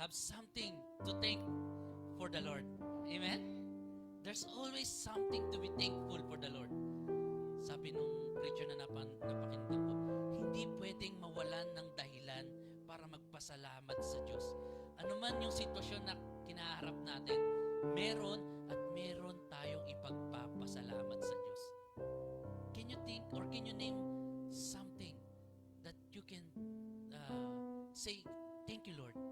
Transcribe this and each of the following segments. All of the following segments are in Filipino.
have something to thank for the Lord. Amen? There's always something to be thankful for the Lord. Sabi nung preacher na napakinggan ko, hindi pwedeng mawalan ng dahilan para magpasalamat sa Diyos. Ano man yung sitwasyon na kinaharap natin, meron at meron tayong ipagpapasalamat sa Diyos. Can you think or can you name something that you can say, thank you, Lord? No?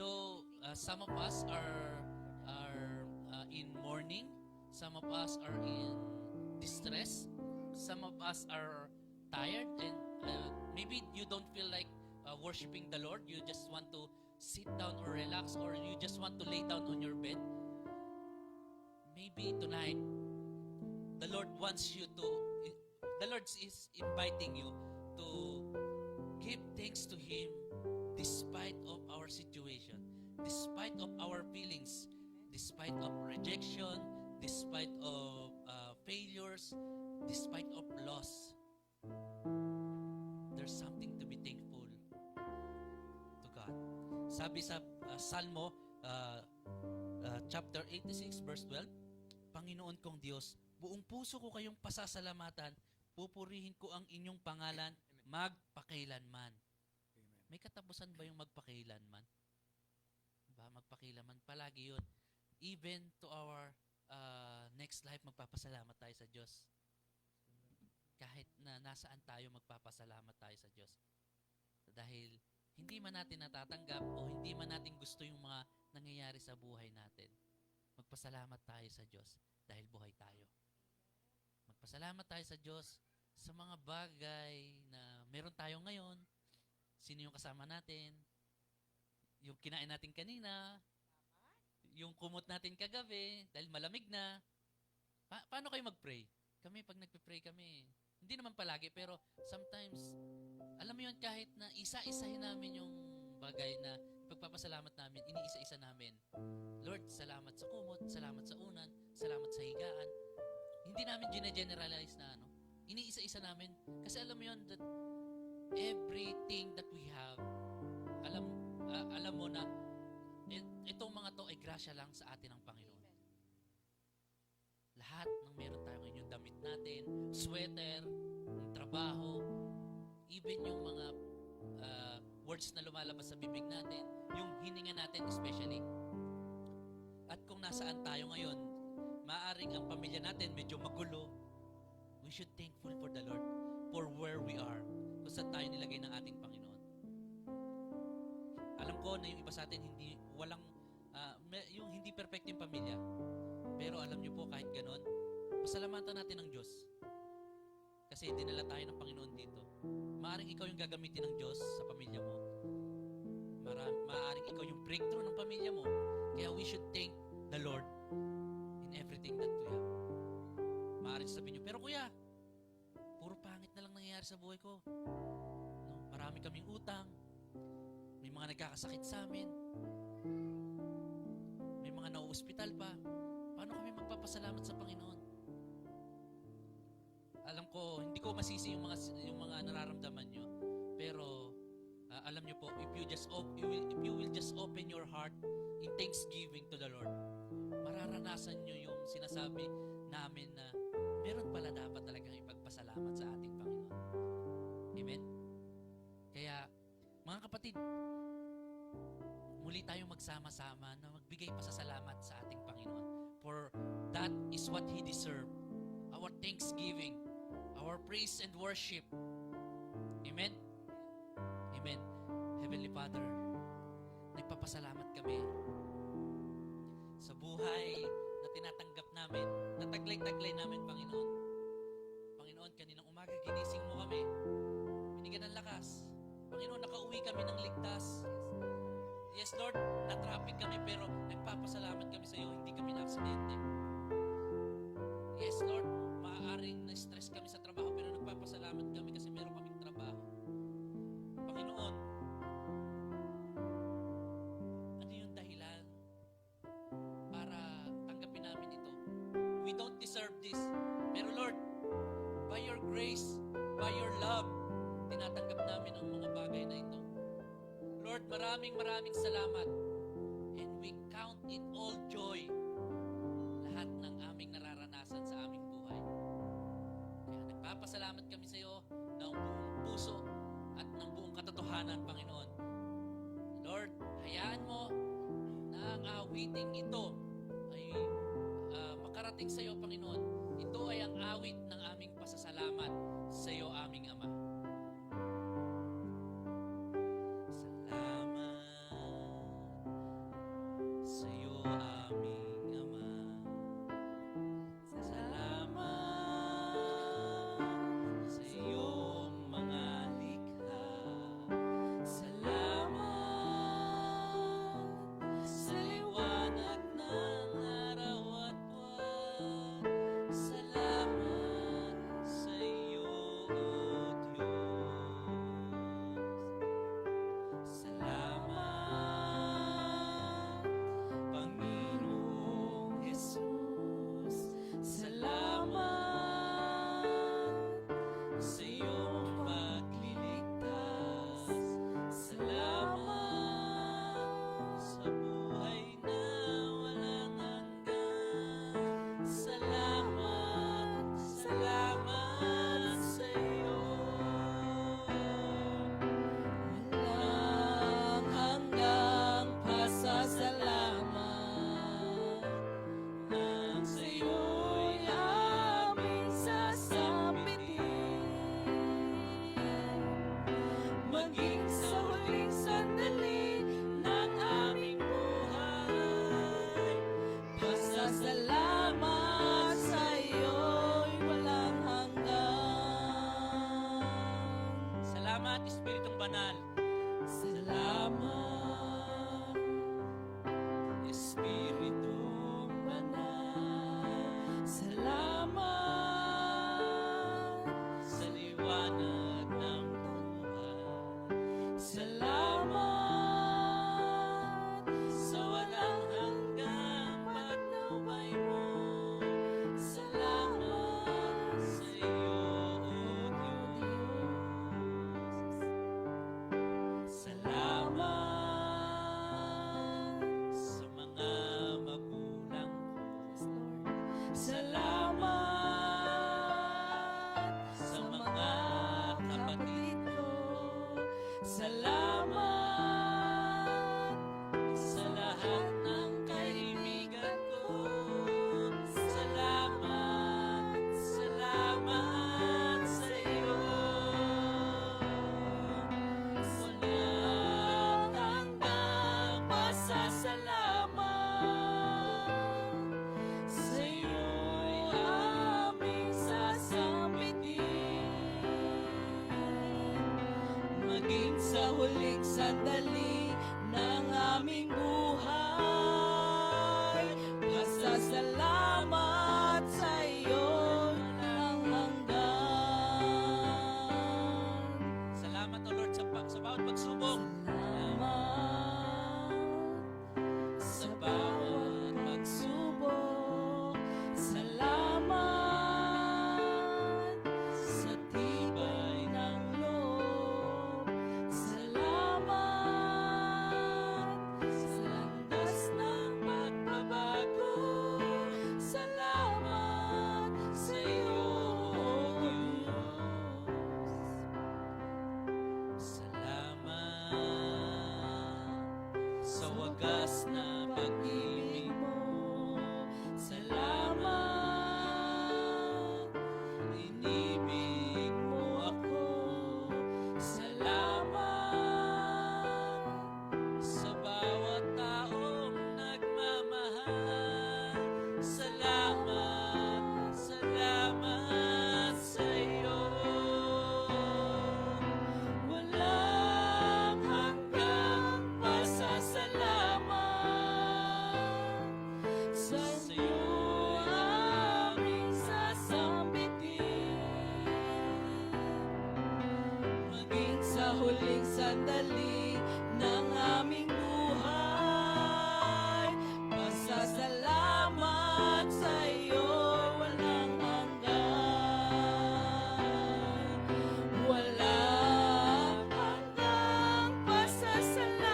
Though some of us are in mourning, some of us are in distress, some of us are tired, and maybe you don't feel like worshiping the Lord. You just want to sit down or relax, or you just want to lay down on your bed. Maybe tonight, the Lord is inviting you to give thanks to Him despite of our situation, despite of our feelings, despite of rejection, despite of failures, despite of loss. There's something to be thankful to God. Sabi sa Salmo chapter 86 verse 12, Panginoon kong Diyos, buong puso ko kayong pasasalamatan, pupurihin ko ang inyong pangalan magpakailanman. May katapusan ba yung magpakailanman? Ba, magpakailanman, palagi yun. Even to our next life, magpapasalamat tayo sa Diyos. Kahit na nasaan tayo, magpapasalamat tayo sa Diyos. Dahil hindi man natin natatanggap o hindi man natin gusto yung mga nangyayari sa buhay natin, magpasalamat tayo sa Diyos dahil buhay tayo. Magpasalamat tayo sa Diyos sa mga bagay na meron tayo ngayon. Sino yung kasama natin? Yung kinain natin kanina, yung kumot natin kagabi, dahil malamig na. Paano kayo mag-pray? Kami, pag nagpe-pray kami, hindi naman palagi, pero sometimes, alam mo yun, kahit na isa-isahin namin yung bagay na pagpapasalamat namin, iniisa-isa namin. Lord, salamat sa kumot, salamat sa unan, salamat sa higaan. Hindi namin gine-generalize na ano. Iniisa-isa namin. Kasi alam mo yun, that everything that we have, alam mo na, itong mga to ay grasya lang sa atin ng Panginoon. Lahat ng meron tayo ngayon, yung damit natin, sweater, yung trabaho, even yung mga words na lumalabas sa bibig natin, yung hininga natin especially. At kung nasaan tayo ngayon, maaring ang pamilya natin medyo magulo, we should thankful for the Lord for where we are, kung saan tayo nilagay ng ating Panginoon. Alam ko na yung iba sa atin yung hindi perfect yung pamilya. Pero alam niyo po, kahit ganon, pasalamatan natin ng Diyos. Kasi dinala tayo ng Panginoon dito. Maaring ikaw yung gagamitin ng Diyos sa pamilya mo. Maaring ikaw yung breakthrough ng pamilya mo. Kaya we should thank the Lord in everything that we have. Maaring sabihin niyo, pero kuya, puro pangit na lang nangyayari sa buhay ko. No, marami kaming utang. May mga nagkakasakit sa amin. May mga nauospital pa. Paano kami magpapasalamat sa Panginoon? Alam ko, hindi ko masisi yung mga nararamdaman nyo. Pero, alam nyo po, if you will just open your heart in thanksgiving to the Lord, mararanasan nyo yung sinasabi namin na meron pala dapat talagang ipagpasalamat sa ating Panginoon. Amen? Kaya, mga kapatid, muli tayong magsama-sama na magbigay pasasalamat sa ating Panginoon. For that is what He deserves. Our thanksgiving, our praise and worship. Amen? Amen. Heavenly Father, nagpapasalamat kami sa buhay na tinatanggap namin, na taglay-taglay namin, Panginoon. Panginoon, kaninang umaga, ginising mo kami. Binigyan ng lakas. Panginoon, nakauwi kami ng ligtas. Yes, Lord, na-traffic kami pero nagpapasalamat kami sa iyo, hindi kami na-aksidente. Yes, Lord, maaaring na-stress kami sa trabaho pero nagpapasalamat kami kasi meron kaming trabaho. Panginoon, ano yung dahilan para tanggapin namin ito? We don't deserve this. Pero Lord, by your grace, by your love, tinatanggap namin ang mga bagay na ito. Lord, maraming salamat. And we count it all joy. Lahat ng aming nararanasan sa aming buhay. Kaya nagpapasalamat kami sa iyo ng buong puso at ng buong katotohanan, Panginoon. Lord, hayaan mo na ang awiting ito ay makarating sa iyo, Panginoon. Ito ay ang awit ng aming pasasalamat sa iyo, aming Ama. Salamat sa iyo, aming Ama. Salamat sa iyong mga likha. Salamat sa liwanag ng araw at buwan. Salamat sa iyo, O Diyos. Salamat, Panginoong Jesus. Salamat sa iyong pagliligtas. Salamat sa buhay na walang hanggan. Salamat sa iyo. Walang hanggang pasasalamat. Ang sa iyo'y aming sasambitin. Maging sa huling sandali ng aming buhay. Pasasalamat sa iyo'y walang hanggan. Salamat, Espiritong Banal. Salamat, Espiritong Banal. Salamat sa liwanag ng buhay. Salamat sa walang hanggang patnubay mo. Salamat sa iyo, O Diyos. Salamat sa mga magulang ko. Salamat sa mga kapatid ko. Salamat sa lahat ng kaibigan ko. Salamat sa iyo. Walang hanggang pasasalamat. Sa iyo'y aming sasambitin. Maging sa huling sandali ng aming buhay. Pasasalamat sa iyo'y walang hanggan. Salamat, O Lord, sa bawat pagsubok. Salamat sa bawat pagsubok. Salamat sa tibay ng loob. Salamat sa landas ng pagbabago. Salamat sa iyo, O Diyos. Salamat sa wagas na pag-ibig mo. Salamat, inibig mo ako. Salamat sa bawat taong nagmamahal. Salamat sa iyo. Walang hanggang pasasalamat. Sa iyo aming sasambitin. Maging sa huling sandali ng aming buhay. Pasasalamat sa iyo walang hanggan. Walang hanggang pasasalamat.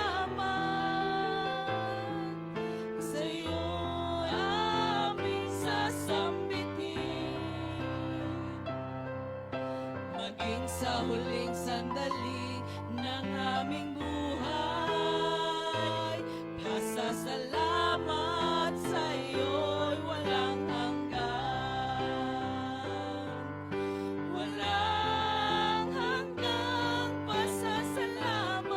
huling sandali ng aming buhay. Pasasalamat sa'yo'y walang hanggan. Walang hanggang pasasalamat.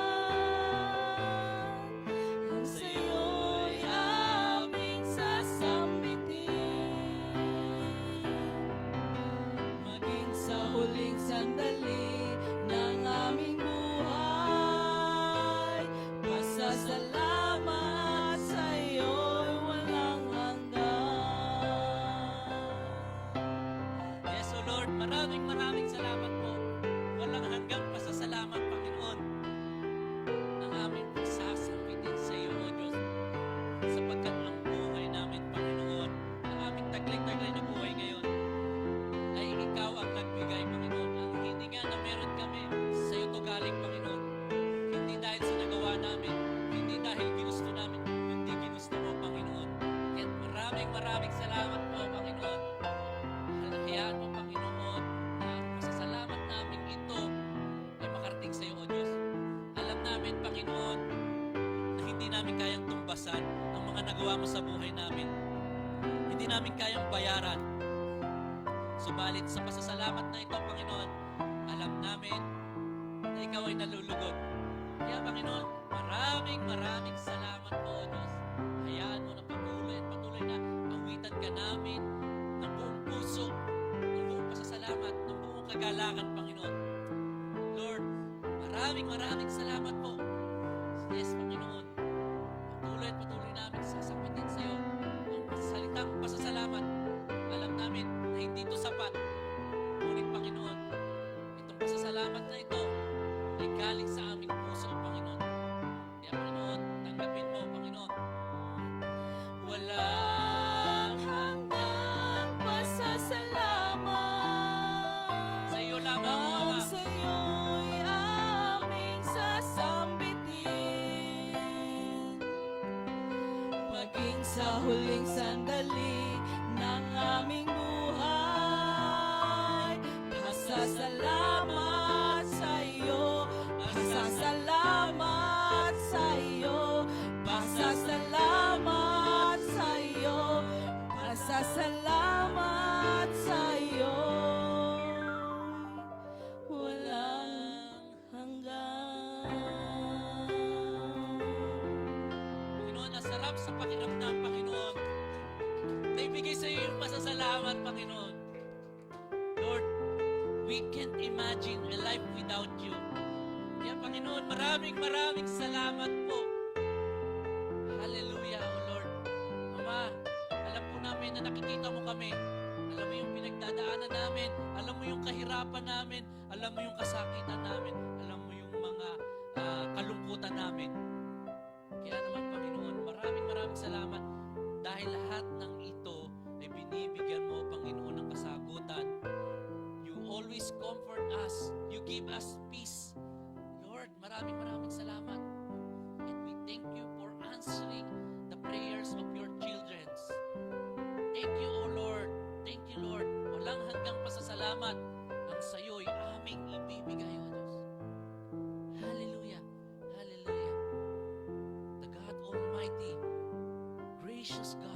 Ang sa'yo'y aming sasambitin. Maging sa huling sandali ng aming buhay. Pasasalamat sa'yo'y walang hanggan. Yes, O Lord, maraming salamat po. Walang hanggang pasasalamat, Panginoon, ang aming pagsasambitin sa iyo, O Diyos, sapagkat ang buhay namin, Panginoon, ang aming taglay-taglay na buhay ngayon, ay ikaw ang nagbigay, Panginoon. Ang hininga na meron kami, sa iyo to galing, Panginoon. Hindi dahil sa nagawa namin, hindi dahil ginusto namin, kundi ginusto mo, Panginoon. Kaya maraming salamat po, Panginoon. Hayaan mo, Panginoon, na ang pasasalamat namin ito ay makarating sa iyo, O Diyos. Alam namin, Panginoon, na hindi namin kayang tumbasan ang mga nagawa mo sa buhay namin. Hindi namin kayang bayaran. Subalit sa pasasalamat na ito, Panginoon, alam namin na ikaw ay nalulugod. Kaya, Panginoon, maraming salamat po, O Diyos. Hayaan mo na patuloy na awitan ka namin ng buong puso, ng buong pasasalamat, ng buong kagalangan, Panginoon. Lord, maraming salamat po. Yes, Panginoon. Patuloy namin sasapitin sa iyo ang salitang pasasalamat. Alam namin na hindi ito sapat. Ngunit, Panginoon, itong pasasalamat na ito ay galing sa aming puso, Panginoon. Kaya, Panginoon, tanggapin mo, Panginoon. Walang hanggang pasasalamat. Sa iyo lamang, O Ama. Ang sa'yo'y aming sasambitin. Maging sa huling sandali ng aming buhay. Pasasalamat sa'yo. Pasasalamat sa'yo. Pasasalamat sa'yo. Pasasalamat sa'yo. Walang hanggan. Panginoon, nasarap sa pakiramdam, Panginoon. Naibigay sa iyo yung pasasalamat, Panginoon. Lord, we can't imagine a life without you. Kaya, Panginoon, maraming salamat po. Hallelujah, O Lord. Ama, alam po namin na nakikita mo kami. Alam mo yung pinagdadaanan namin. Alam mo yung kahirapan namin. Alam mo yung kasakitan namin. Alam mo yung mga kalungkutan namin. Kaya naman, Panginoon, maraming salamat. Dahil lahat ng ito ay binibigyan mo, Panginoon, ng kasagutan. You always comfort us. You give us peace. Lord, maraming salamat. And we thank you for answering the prayers of your children. Thank you, O Lord. Thank you, Lord. Walang hanggang pasasalamat ang sayo'y aming ibibigay, O Diyos. Hallelujah. Hallelujah. The God Almighty, gracious God,